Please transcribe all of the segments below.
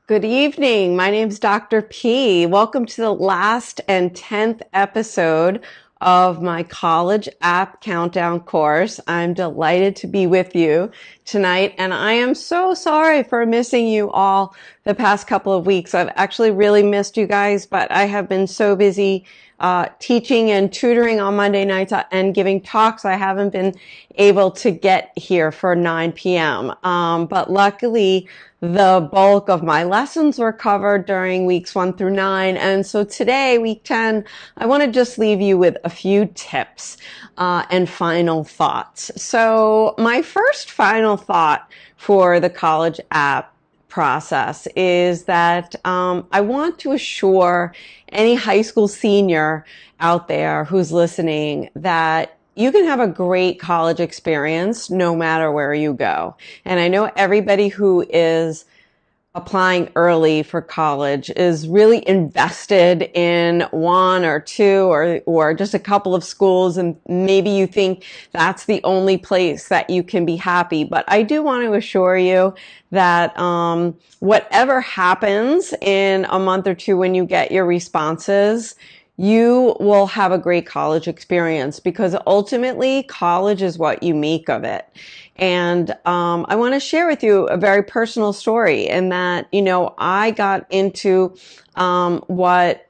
Good evening. My name is Dr. P. Welcome to the last and 10th episode of my College App Countdown course. I'm delighted to be with you tonight, and I am so sorry for missing you all the past couple of weeks. I've actually really missed you guys, but I have been so busy teaching and tutoring on Monday nights and giving talks. I haven't been able to get here for 9 p.m. But luckily, the bulk of my lessons were covered during weeks 1 through 9. And so today, week 10, I want to just leave you with a few tips and final thoughts. So my first final thought for the college app process is that I want to assure any high school senior out there who's listening that you can have a great college experience no matter where you go. And I know everybody who is applying early for college is really invested in one or two or just a couple of schools, and maybe you think that's the only place that you can be happy. But I do want to assure you that whatever happens in a month or two when you get your responses, you will have a great college experience, because ultimately college is what you make of it. And I want to share with you a very personal story in that, I got into what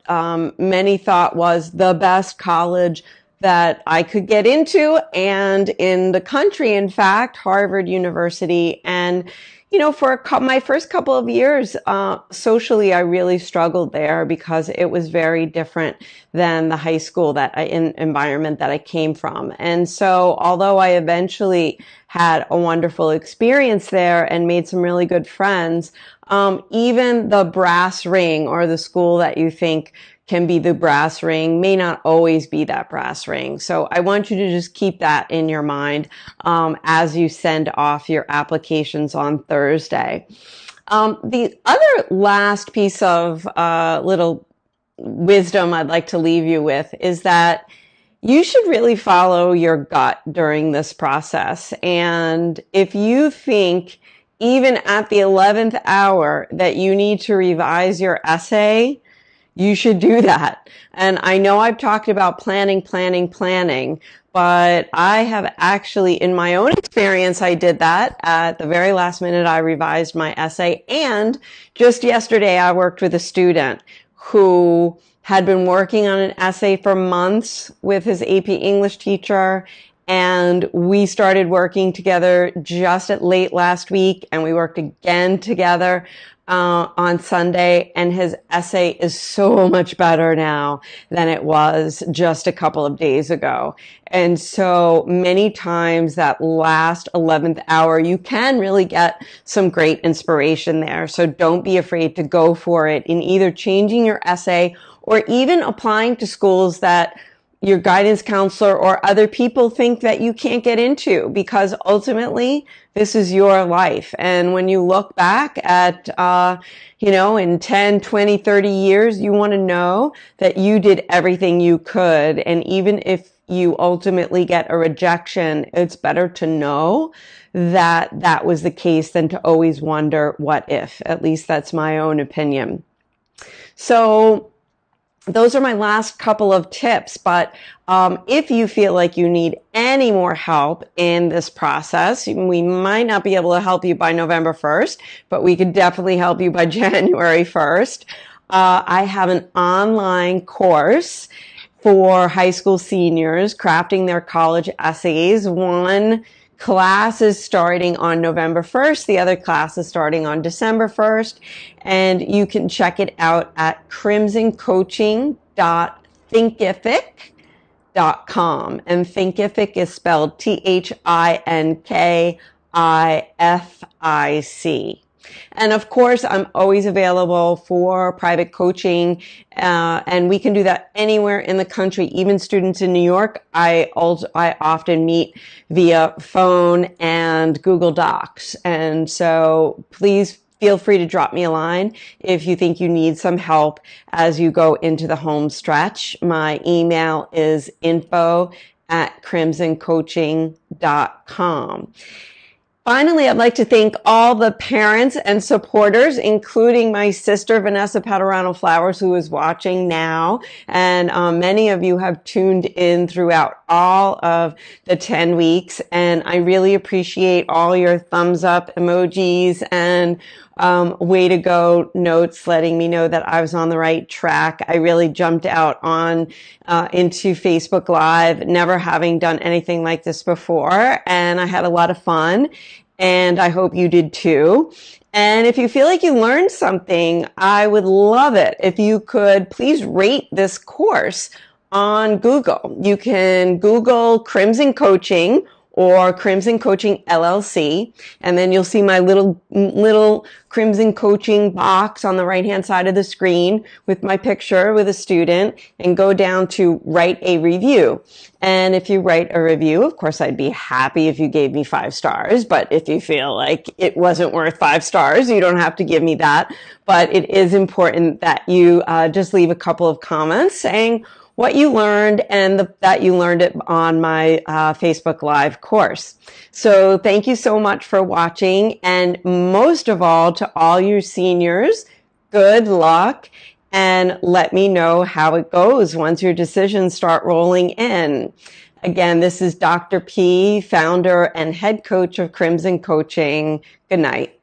many thought was the best college that I could get into, and in the country, in fact, Harvard University. And for my first couple of years, socially, I really struggled there because it was very different than the high school environment that I came from. And so, although I eventually had a wonderful experience there and made some really good friends, even the brass ring, or the school that you think can be the brass ring, may not always be that brass ring. So I want you to just keep that in your mind as you send off your applications on Thursday. The other last piece of little wisdom I'd like to leave you with is that you should really follow your gut during this process. And if you think even at the 11th hour that you need to revise your essay, you should do that. And I know I've talked about planning, but I have actually, in my own experience, I did that at the very last minute. I revised my essay. And just yesterday, I worked with a student who had been working on an essay for months with his AP English teacher. And we started working together just at late last week, and we worked again together on Sunday, and his essay is so much better now than it was just a couple of days ago. And so many times that last 11th hour, you can really get some great inspiration there. So don't be afraid to go for it in either changing your essay or even applying to schools that your guidance counselor or other people think that you can't get into, because ultimately this is your life. And when you look back at, in 10, 20, 30 years, you want to know that you did everything you could. And even if you ultimately get a rejection, it's better to know that that was the case than to always wonder what if. At least that's my own opinion. So those are my last couple of tips, but if you feel like you need any more help in this process, we might not be able to help you by November 1st, but we could definitely help you by January 1st. I have an online course for high school seniors crafting their college essays. One class is starting on November 1st. The other class is starting on December 1st. And you can check it out at crimsoncoaching.thinkific.com. And Thinkific is spelled Thinkific. And of course, I'm always available for private coaching, and we can do that anywhere in the country. Even students in New York, I often meet via phone and Google Docs. And so please feel free to drop me a line if you think you need some help as you go into the home stretch. My email is info@crimsoncoaching.com. Finally, I'd like to thank all the parents and supporters, including my sister, Vanessa Paterano Flowers, who is watching now. And many of you have tuned in throughout all of the 10 weeks. And I really appreciate all your thumbs up emojis and way to go notes letting me know that I was on the right track. I really jumped out on into Facebook Live, never having done anything like this before. And I had a lot of fun. And I hope you did too. And if you feel like you learned something, I would love it if you could please rate this course on Google. You can Google Crimson Coaching or Crimson Coaching LLC, and then you'll see my little Crimson Coaching box on the right-hand side of the screen with my picture with a student, and go down to write a review. And if you write a review, of course, I'd be happy if you gave me 5 stars, but if you feel like it wasn't worth 5 stars, you don't have to give me that. But it is important that you just leave a couple of comments saying what you learned and that you learned it on my Facebook Live course. So thank you so much for watching. And most of all, to all you seniors, good luck. And let me know how it goes once your decisions start rolling in. Again, this is Dr. P, founder and head coach of Crimson Coaching. Good night.